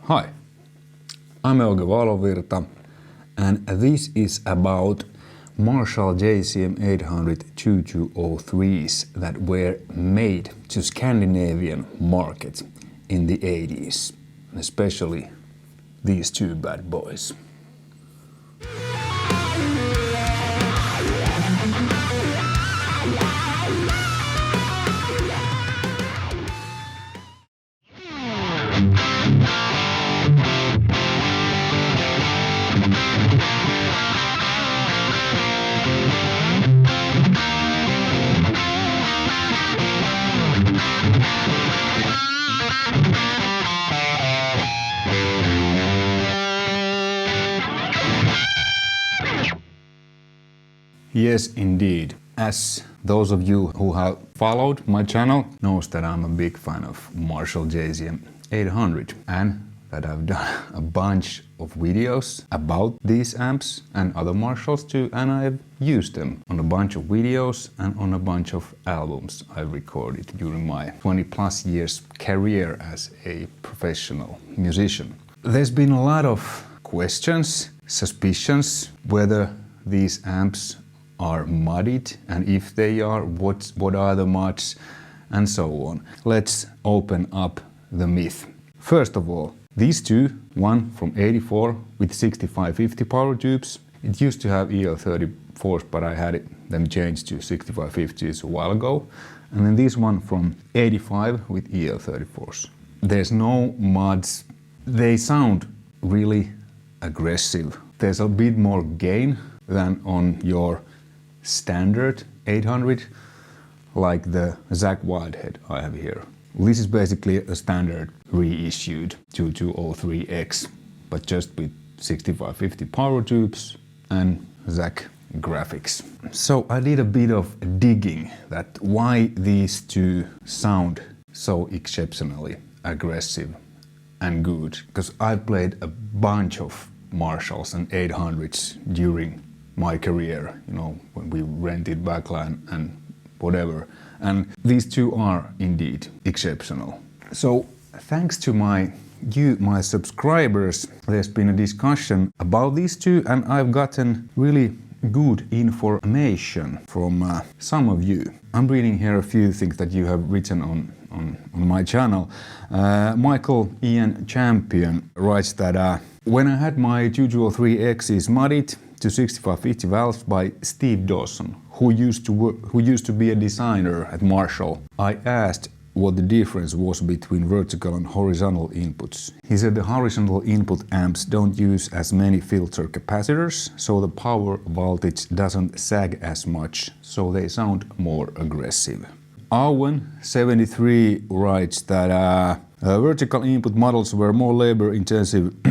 Hi, I'm Euge Valovirta, and this is about Marshall JCM800 2203s that were made to Scandinavian market in the 80s, especially these two bad boys. Yes, indeed. As those of you who have followed my channel knows that I'm a big fan of Marshall JCM800 and that I've done a bunch of videos about these amps and other Marshalls too, and I've used them on a bunch of videos and on a bunch of albums I've recorded during my 20 plus years career as a professional musician. There's been a lot of questions, suspicions whether these amps are modded, and if they are, what are the mods, and so on. Let's open up the myth. First of all, these two, one from 84 with 6550 power tubes. It used to have EL34s, but I had them changed to 6550s a while ago. And then this one from 85 with EL34s. There's no mods. They sound really aggressive. There's a bit more gain than on your standard 800, like the Zakk Wildhead I have here. This is basically a standard reissued 2203X, but just with 6550 power tubes and Zakk graphics. So I did a bit of digging that why these two sound so exceptionally aggressive and good, because I played a bunch of Marshalls and 800s during my career, you know, when we rented backline and whatever. And these two are indeed exceptional. So thanks to my subscribers, there's been a discussion about these two, and I've gotten really good information from some of you. I'm reading here a few things that you have written on my channel. Michael Ian Champion writes that when I had my 2203X's modded to 6550 valves by Steve Dawson, who used to be a designer at Marshall, I asked what the difference was between vertical and horizontal inputs. He said the horizontal input amps don't use as many filter capacitors, so the power voltage doesn't sag as much, so they sound more aggressive. Owen73 writes that vertical input models were more labor-intensive /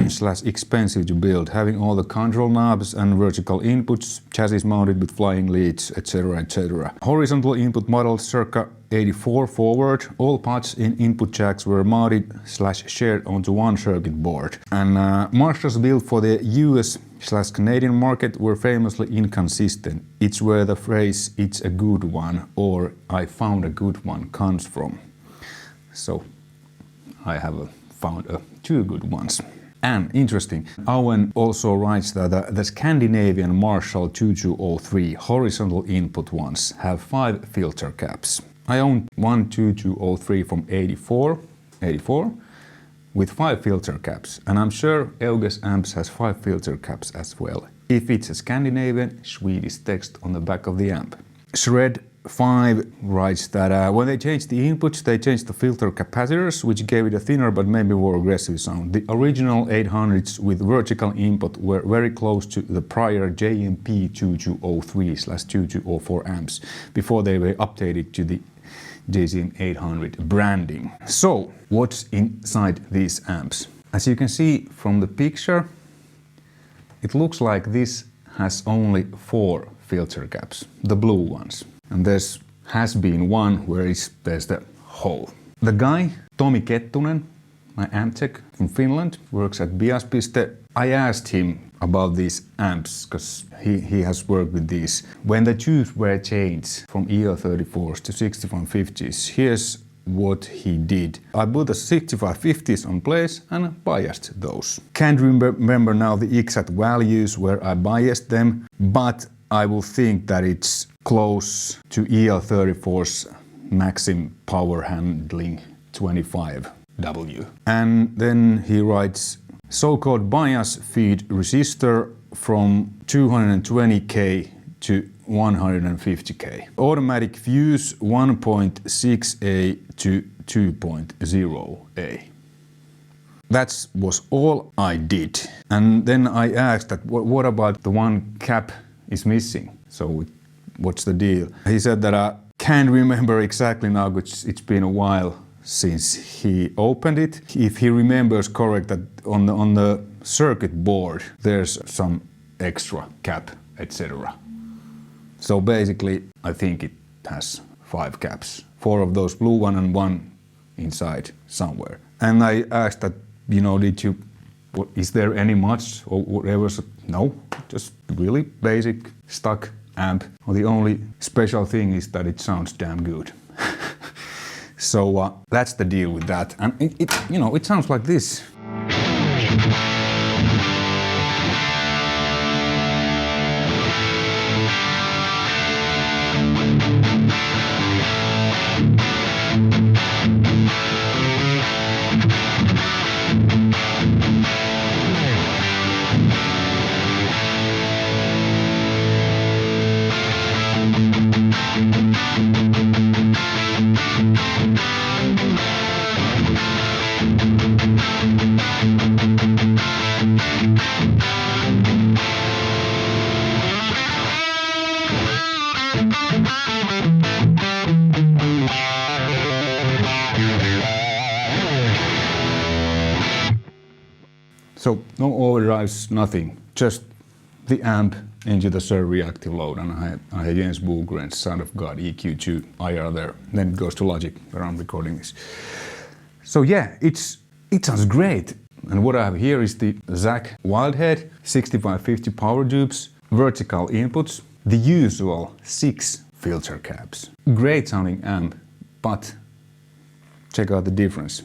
expensive to build, having all the control knobs and vertical inputs, chassis mounted with flying leads, etc. etc. Horizontal input models circa 84 forward, all pots in input jacks were mounted / shared onto one circuit board. And Marshalls built for the US / Canadian market were famously inconsistent. It's where the phrase "it's a good one" or "I found a good one" comes from. So I have found two good ones. And interesting, Owen also writes that the Scandinavian Marshall 2203 horizontal input ones have 5 filter caps. I own one 2203 from 84 with 5 filter caps, and I'm sure Euge's amps has 5 filter caps as well. If it's a Scandinavian, Swedish text on the back of the amp. Shred5 writes that when they changed the inputs, they changed the filter capacitors, which gave it a thinner but maybe more aggressive sound. The original 800s with vertical input were very close to the prior JMP 2203/2204 amps before they were updated to the JCM800 branding. So, what's inside these amps? As you can see from the picture, it looks like this has only 4 filter caps, the blue ones. And has been one where there's the hole. The guy, Tomi Kettunen, my amp tech from Finland, works at Bias.Piste. I asked him about these amps because he has worked with these. When the tubes were changed from EL34s to 6150s, here's what he did. I put the 6550s on place and biased those. Can't remember now the exact values where I biased them, but I will think that it's close to EL34's maximum power handling 25W. And then he writes, so-called bias feed resistor from 220K to 150K. Automatic fuse 1.6A to 2.0A. That was all I did. And then I asked that what about the one cap is missing? So what's the deal? He said that I can't remember exactly now, because it's been a while since he opened it. If he remembers correct, that on the circuit board there's some extra cap, etc. So basically I think it has 5 caps. 4 of those blue one and 1 inside somewhere. And I asked that, is there any much or whatever? So, no, just really basic stock amp. Well, the only special thing is that it sounds damn good. So that's the deal with that. And it sounds like this. So no overdrives, nothing, just the amp into the serve reactive load, and I had Jens Bogren's Sound of God EQ2 IR there. Then it goes to Logic where I'm recording this. So yeah, it sounds great. And what I have here is the Zac Wildhead 6550 power tubes, vertical inputs, the usual 6 filter caps. Great sounding amp, but check out the difference.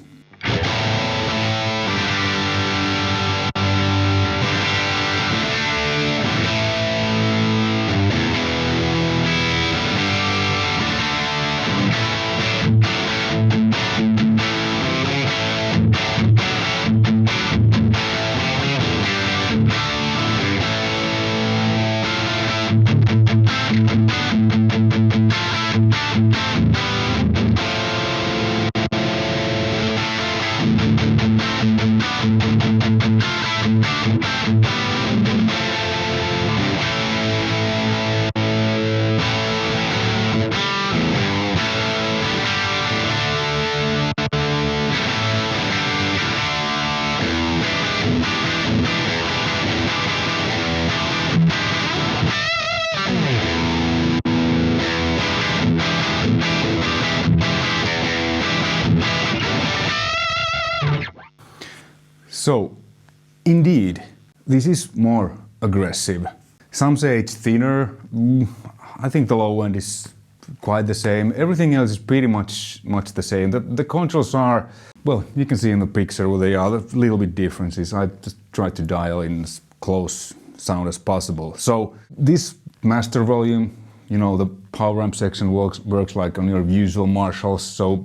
So, indeed, this is more aggressive. Some say it's thinner. I think the low end is quite the same. Everything else is pretty much the same. The controls are, well, you can see in the picture where they are, a little bit differences. I just tried to dial in as close sound as possible. So this master volume, the power amp section works like on your usual Marshalls. So,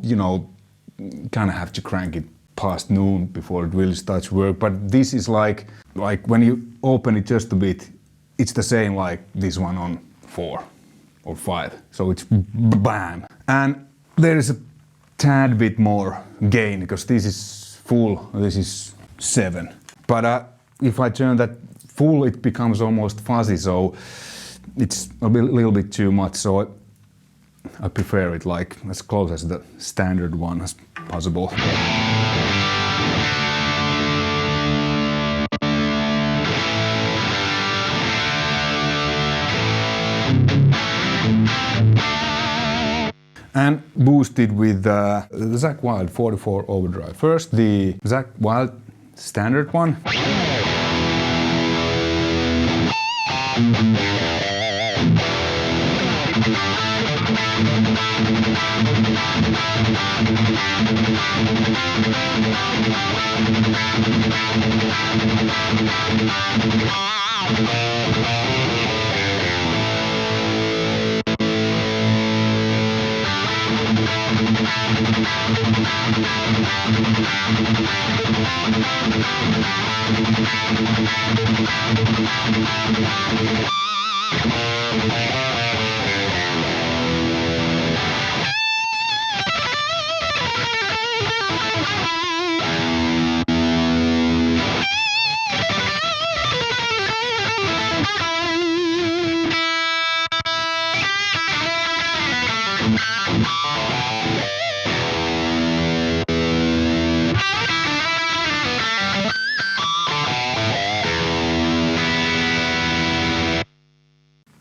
kind of have to crank it past noon before it really starts work. But this is like when you open it just a bit, it's the same like this one on 4 or 5. So it's bam. And there is a tad bit more gain because this is full, this is 7. But if I turn that full, it becomes almost fuzzy. So it's a little bit too much. So I prefer it like as close as the standard one as possible. And boosted with the Zac Wild 44 overdrive. First the Zac Wild standard one.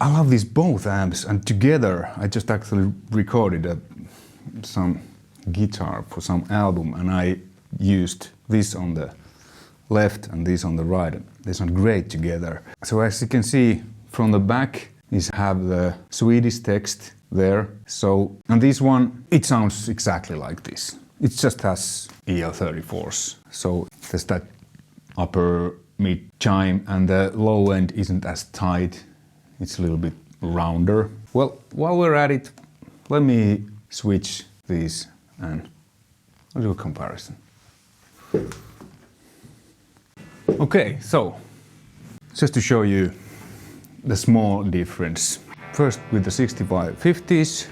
I love these both amps, and together I just actually recorded some guitar for some album, and I used this on the left and this on the right. They sound great together. So as you can see from the back is have the Swedish text there. So on this one it sounds exactly like this. It just has EL34s. So there's that upper mid chime and the low end isn't as tight. It's a little bit rounder. Well, while we're at it, let me switch these and I'll do a comparison. Okay, so just to show you the small difference. First with the 6550s.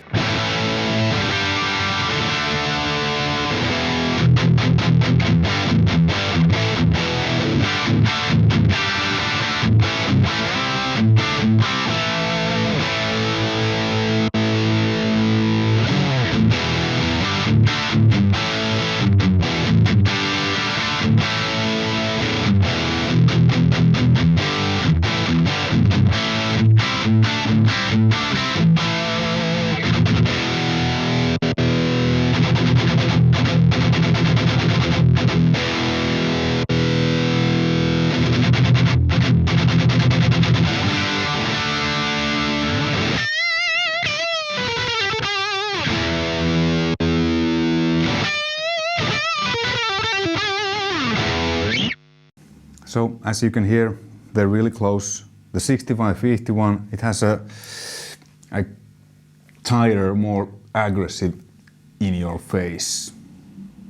So as you can hear, they're really close. The 6551, it has a tighter, more aggressive in your face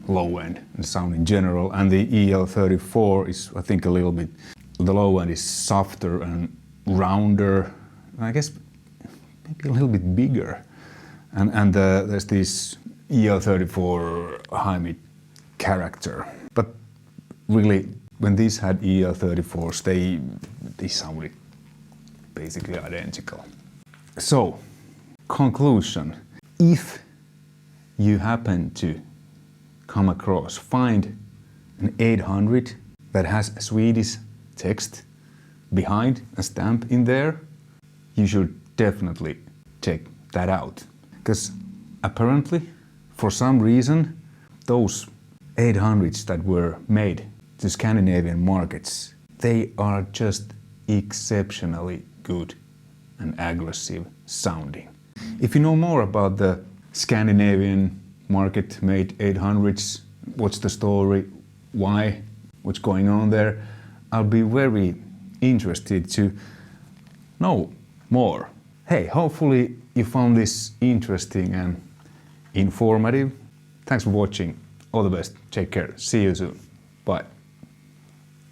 low end sound in general, and the EL34 is, I think, a little bit, the low end is softer and rounder, I guess maybe a little bit bigger, and there's this EL34 high mid character. But really, when these had EL34s, they sounded basically identical. So, conclusion. If you happen to come across, find an 800 that has a Swedish text behind a stamp in there, you should definitely check that out. Because apparently, for some reason, those 800s that were made to Scandinavian markets, they are just exceptionally good and aggressive sounding. If you know more about the Scandinavian market made 800s, what's the story, why, what's going on there, I'll be very interested to know more. Hey, hopefully you found this interesting and informative. Thanks for watching. All the best. Take care. See you soon. Bye.